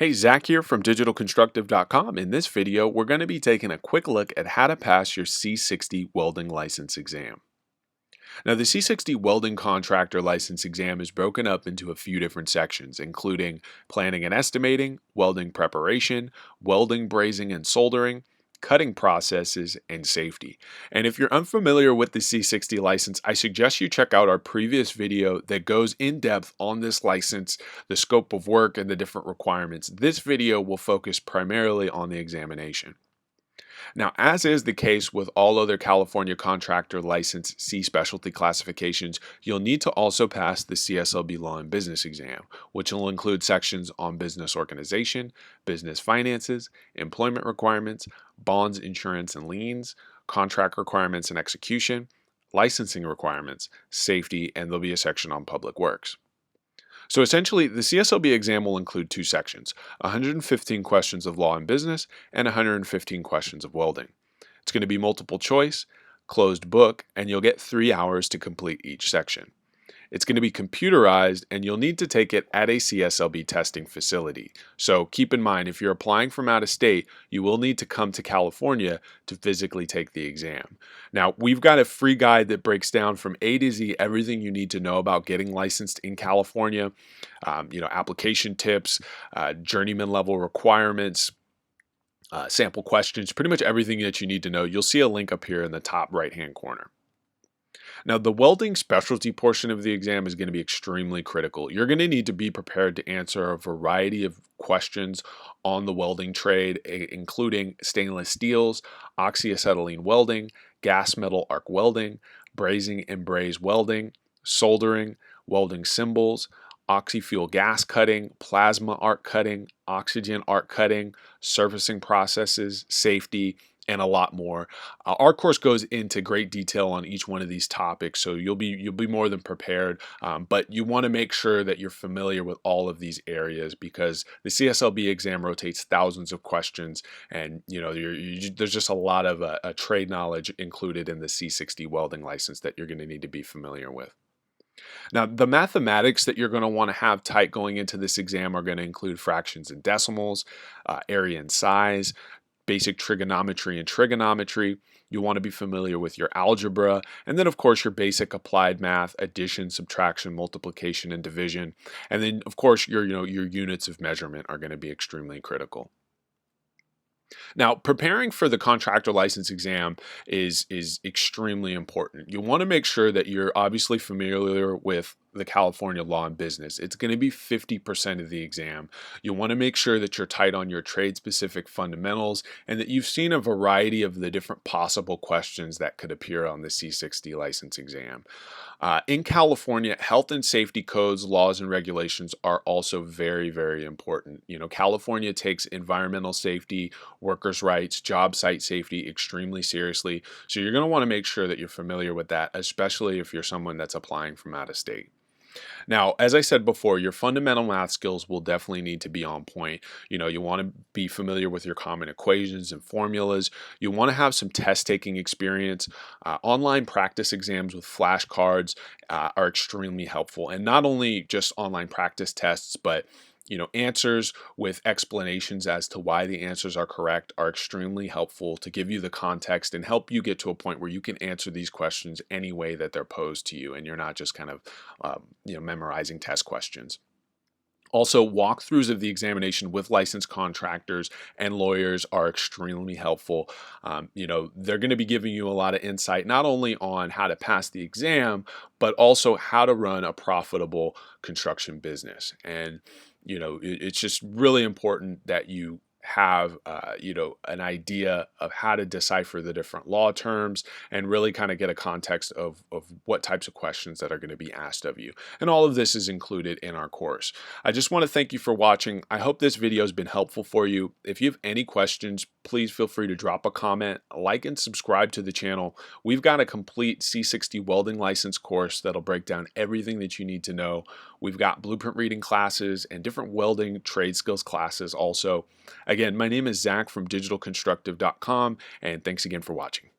Hey, Zach here from digitalconstructive.com. In this video, we're going to be taking a quick look at how to pass your C60 welding license exam. Now, the C60 Welding Contractor license exam is broken up into a few different sections, including planning and estimating, welding preparation, welding, brazing, and soldering, cutting processes, and safety. And if you're unfamiliar with the C60 license, I suggest you check out our previous video that goes in depth on this license, the scope of work, and the different requirements. This video will focus primarily on the examination. Now, as is the case with all other California contractor license C specialty classifications, you'll need to also pass the CSLB Law and Business exam, which will include sections on business organization, business finances, employment requirements, bonds, insurance, and liens, contract requirements and execution, licensing requirements, safety, and there'll be a section on public works. So essentially, the CSLB exam will include two sections, 115 questions of law and business and 115 questions of welding. It's going to be multiple choice, closed book, and you'll get 3 hours to complete each section. It's going to be computerized, and you'll need to take it at a CSLB testing facility. So keep in mind, if you're applying from out of state, you will need to come to California to physically take the exam. Now, we've got a free guide that breaks down from A to Z everything you need to know about getting licensed in California, application tips, journeyman level requirements, sample questions, pretty much everything that you need to know. You'll see a link up here in the top right-hand corner. Now, the welding specialty portion of the exam is going to be extremely critical. You're going to need to be prepared to answer a variety of questions on the welding trade, including stainless steels, oxyacetylene welding, gas metal arc welding, brazing and braze welding, soldering, welding symbols, oxy-fuel gas cutting, plasma arc cutting, oxygen arc cutting, surfacing processes, safety, and a lot more. Our course goes into great detail on each one of these topics, so you'll be more than prepared. But you want to make sure that you're familiar with all of these areas because the CSLB exam rotates thousands of questions, and there's just a lot of trade knowledge included in the C60 welding license that you're going to need to be familiar with. Now, the mathematics that you're going to want to have tight going into this exam are going to include fractions and decimals, area and size, basic trigonometry and trigonometry. You want to be familiar with your algebra, and then of course your basic applied math, addition, subtraction, multiplication, and division. And then of course your units of measurement are going to be extremely critical. Now, preparing for the contractor license exam is extremely important. You want to make sure that you're obviously familiar with the California law and business. It's going to be 50% of the exam. You want to make sure that you're tight on your trade-specific fundamentals and that you've seen a variety of the different possible questions that could appear on the C60 license exam. In California, health and safety codes, laws, and regulations are also very, very important. California takes environmental safety, workers' rights, job site safety extremely seriously. So you're going to want to make sure that you're familiar with that, especially if you're someone that's applying from out of state. Now, as I said before, your fundamental math skills will definitely need to be on point. You want to be familiar with your common equations and formulas. You want to have some test-taking experience. Online practice exams with flashcards are extremely helpful. And not only just online practice tests, but answers with explanations as to why the answers are correct are extremely helpful to give you the context and help you get to a point where you can answer these questions any way that they're posed to you and you're not just kind of memorizing test questions. Also, walkthroughs of the examination with licensed contractors and lawyers are extremely helpful. They're going to be giving you a lot of insight, not only on how to pass the exam, but also how to run a profitable construction business. And it's just really important that you have an idea of how to decipher the different law terms and really kind of get a context of what types of questions that are going to be asked of you. And all of this is included in our course. I just want to thank you for watching. I hope this video has been helpful for you. If you have any questions, please feel free to drop a comment, like and subscribe to the channel. We've got a complete C60 welding license course that'll break down everything that you need to know. We've got blueprint reading classes and different welding trade skills classes also. Again, my name is Zach from digitalconstructive.com, and thanks again for watching.